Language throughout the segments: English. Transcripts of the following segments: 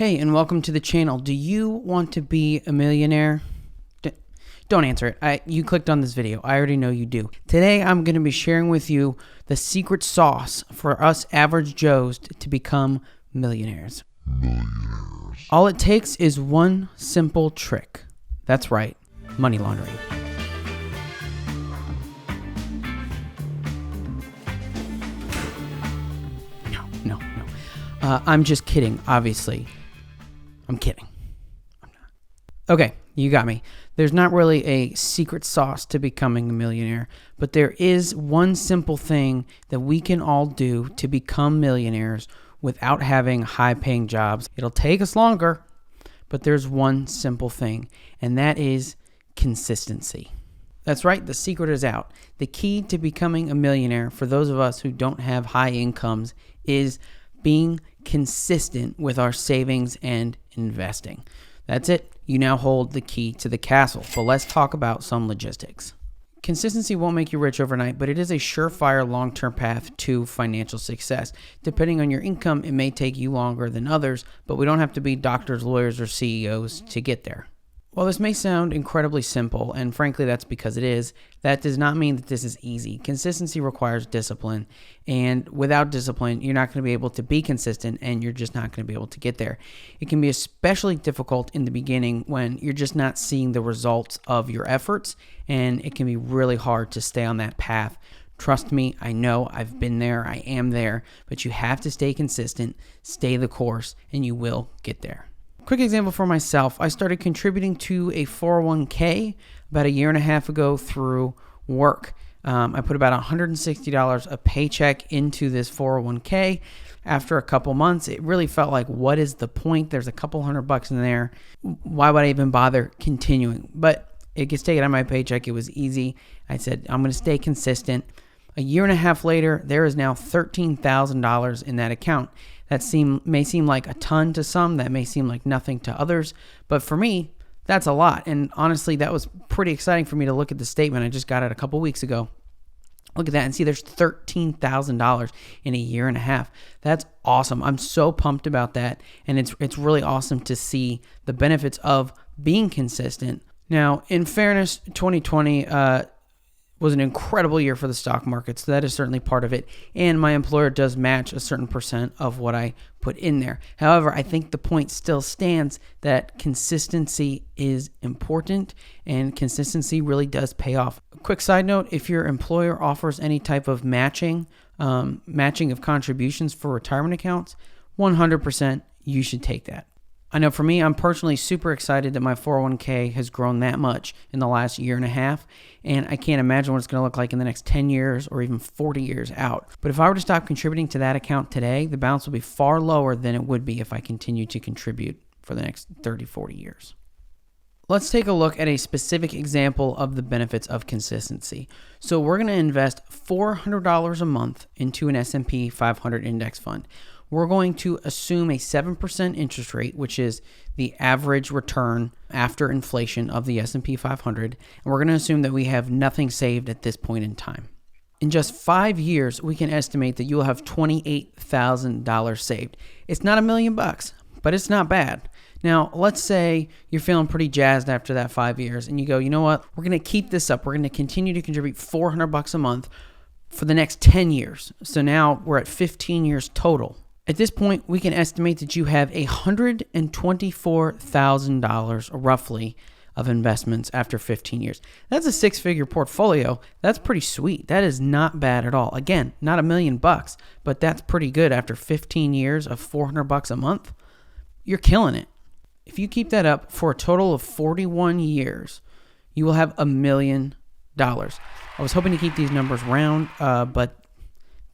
Hey, and welcome to the channel. Do you want to be a millionaire? Don't answer it. You clicked on this video. I already know you do. Today, I'm going to be sharing with you the secret sauce for us average Joes to become millionaires. All it takes is one simple trick. That's right, money laundering. No. I'm just kidding, obviously. I'm kidding. I'm not. Okay, you got me. There's not really a secret sauce to becoming a millionaire, but there is one simple thing that we can all do to become millionaires without having high-paying jobs. It'll take us longer, but there's one simple thing, and that is consistency. That's right, the secret is out. The key to becoming a millionaire for those of us who don't have high incomes is being consistent with our savings and investing. That's it. You now hold the key to the castle. So let's talk about some logistics. Consistency won't make you rich overnight, but it is a surefire long-term path to financial success. Depending on your income, it may take you longer than others, but we don't have to be doctors, lawyers, or CEOs to get there. While this may sound incredibly simple, and frankly that's because it is, that does not mean that this is easy. Consistency requires discipline, and without discipline, you're not going to be able to be consistent, and you're just not going to be able to get there. It can be especially difficult in the beginning when you're just not seeing the results of your efforts, and it can be really hard to stay on that path. Trust me, I know, I've been there, I am there, but you have to stay consistent, stay the course, and you will get there. Quick example for myself, I started contributing to a 401k about a year and a half ago through work. I put about $160 a paycheck into this 401k. After a couple months, it really felt like, what is the point? There's a couple $100 in there. Why would I even bother continuing? But it gets taken out of my paycheck. It was easy. I said, I'm going to stay consistent. A year and a half later, there is now $13,000 in that account. That may seem like a ton to some, that may seem like nothing to others, but for me, that's a lot. And honestly, that was pretty exciting for me to look at the statement. I just got it a couple weeks ago. Look at that and see there's $13,000 in a year and a half. That's awesome. I'm so pumped about that, and it's really awesome to see the benefits of being consistent. Now, in fairness, 2020 was an incredible year for the stock market, so that is certainly part of it. And my employer does match a certain percent of what I put in there. However, I think the point still stands that consistency is important, and consistency really does pay off. A quick side note, if your employer offers any type of matching of contributions for retirement accounts, 100% you should take that. I know for me, I'm personally super excited that my 401k has grown that much in the last year and a half, and I can't imagine what it's going to look like in the next 10 years or even 40 years out. But if I were to stop contributing to that account today, the balance will be far lower than it would be if I continue to contribute for the next 30, 40 years. Let's take a look at a specific example of the benefits of consistency. So we're going to invest $400 a month into an S&P 500 index fund. We're going to assume a 7% interest rate, which is the average return after inflation of the S&P 500. And we're going to assume that we have nothing saved at this point in time. In just 5 years, we can estimate that you'll have $28,000 saved. It's not $1 million, but it's not bad. Now, let's say you're feeling pretty jazzed after that 5 years and you go, you know what? We're going to keep this up. We're going to continue to contribute $400 a month for the next 10 years. So now we're at 15 years total. At this point, we can estimate that you have $124,000 roughly of investments after 15 years. That's a six-figure portfolio. That's pretty sweet. That is not bad at all. Again, not $1 million, but that's pretty good after 15 years of $400 a month. You're killing it. If you keep that up for a total of 41 years, you will have $1 million. I was hoping to keep these numbers round, but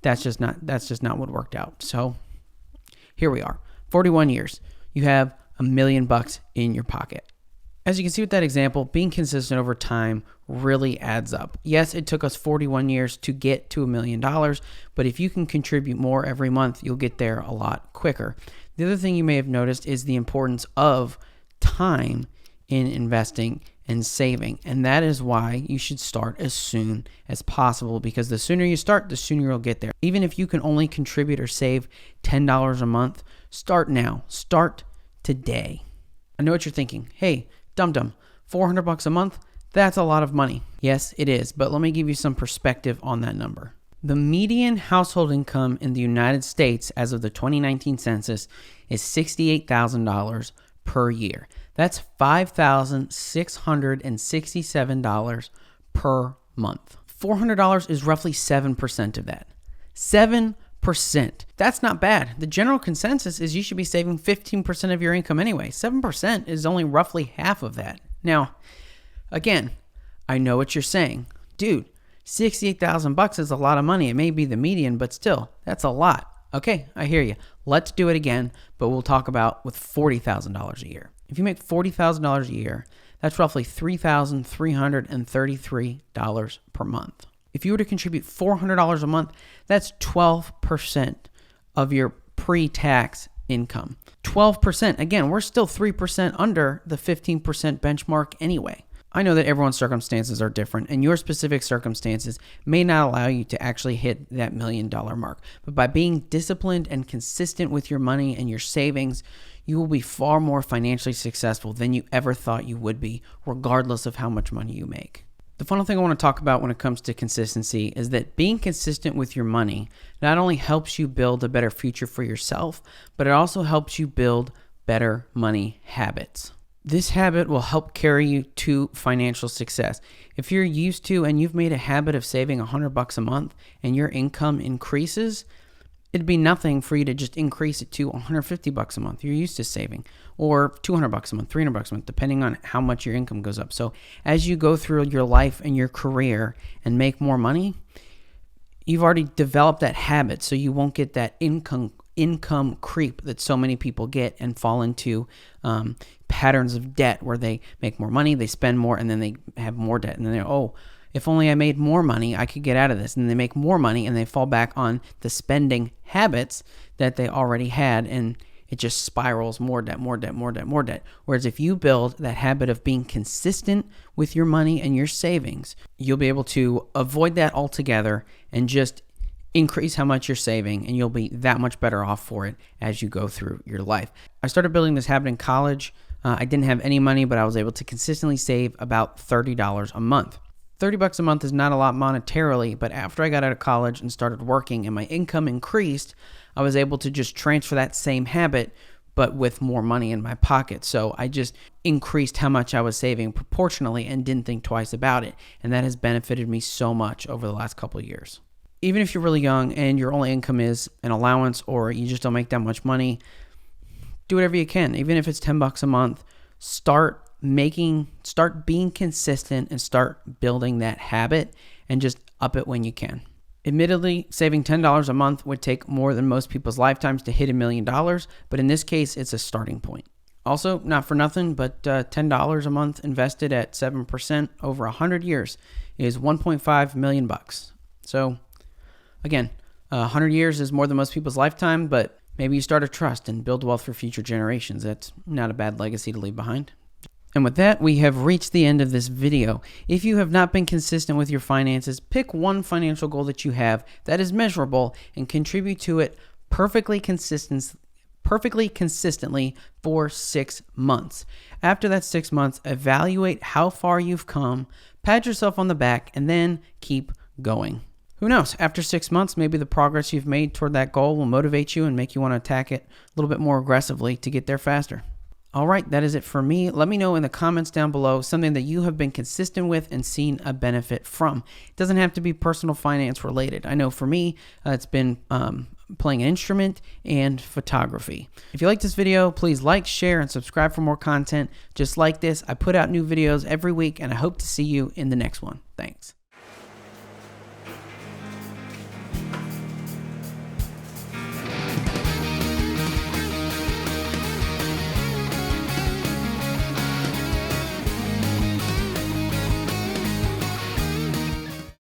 that's just not what worked out. So here we are, 41 years. You have $1 million in your pocket. As you can see with that example, being consistent over time really adds up. Yes, it took us 41 years to get to $1 million, but if you can contribute more every month, you'll get there a lot quicker. The other thing you may have noticed is the importance of time in investing and saving, and that is why you should start as soon as possible, because the sooner you start, the sooner you'll get there. Even if you can only contribute or save $10 a month, start now. Start today. I know what you're thinking. Hey, dum-dum, $400 a month? That's a lot of money. Yes, it is, but let me give you some perspective on that number. The median household income in the United States as of the 2019 census is $68,000 per year. That's $5,667 per month. $400 is roughly 7% of that. 7%. That's not bad. The general consensus is you should be saving 15% of your income anyway. 7% is only roughly half of that. Now, again, I know what you're saying. Dude, $68,000 is a lot of money. It may be the median, but still, that's a lot. Okay, I hear you. Let's do it again, but we'll talk about with $40,000 a year. If you make $40,000 a year, that's roughly $3,333 per month. If you were to contribute $400 a month, that's 12% of your pre-tax income. 12%. Again, we're still 3% under the 15% benchmark anyway. I know that everyone's circumstances are different, and your specific circumstances may not allow you to actually hit that $1 million mark. But by being disciplined and consistent with your money and your savings, you will be far more financially successful than you ever thought you would be, regardless of how much money you make. The final thing I want to talk about when it comes to consistency is that being consistent with your money not only helps you build a better future for yourself, but it also helps you build better money habits. This habit will help carry you to financial success. If you're used to and you've made a habit of saving $100 a month and your income increases, it'd be nothing for you to just increase it to $150 a month. You're used to saving, or $200 a month, $300 a month, depending on how much your income goes up. So as you go through your life and your career and make more money, you've already developed that habit, so you won't get that income creep that so many people get and fall into patterns of debt where they make more money, they spend more, and then they have more debt. And then they're, oh, if only I made more money, I could get out of this. And they make more money and they fall back on the spending habits that they already had, and it just spirals more debt, more debt, more debt, more debt. Whereas if you build that habit of being consistent with your money and your savings, you'll be able to avoid that altogether and just increase how much you're saving, and you'll be that much better off for it as you go through your life. I started building this habit in college. I didn't have any money, but I was able to consistently save about $30 a month. $30 a month is not a lot monetarily, but after I got out of college and started working and my income increased, I was able to just transfer that same habit, but with more money in my pocket. So I just increased how much I was saving proportionally and didn't think twice about it. And that has benefited me so much over the last couple of years. Even if you're really young and your only income is an allowance or you just don't make that much money, do whatever you can. Even if it's $10 a month, start being consistent and start building that habit and just up it when you can. Admittedly, saving $10 a month would take more than most people's lifetimes to hit $1 million, but in this case, it's a starting point. Also, not for nothing, but $10 a month invested at 7% over 100 years is $1.5 million. So again, 100 years is more than most people's lifetime, but maybe you start a trust and build wealth for future generations. That's not a bad legacy to leave behind. And with that, we have reached the end of this video. If you have not been consistent with your finances, pick one financial goal that you have that is measurable and contribute to it perfectly consistently for 6 months. After that 6 months, evaluate how far you've come, pat yourself on the back, and then keep going. Who knows? After 6 months, maybe the progress you've made toward that goal will motivate you and make you want to attack it a little bit more aggressively to get there faster. All right, that is it for me. Let me know in the comments down below something that you have been consistent with and seen a benefit from. It doesn't have to be personal finance related. I know for me, it's been playing an instrument and photography. If you like this video, please like, share, and subscribe for more content just like this. I put out new videos every week, and I hope to see you in the next one. Thanks.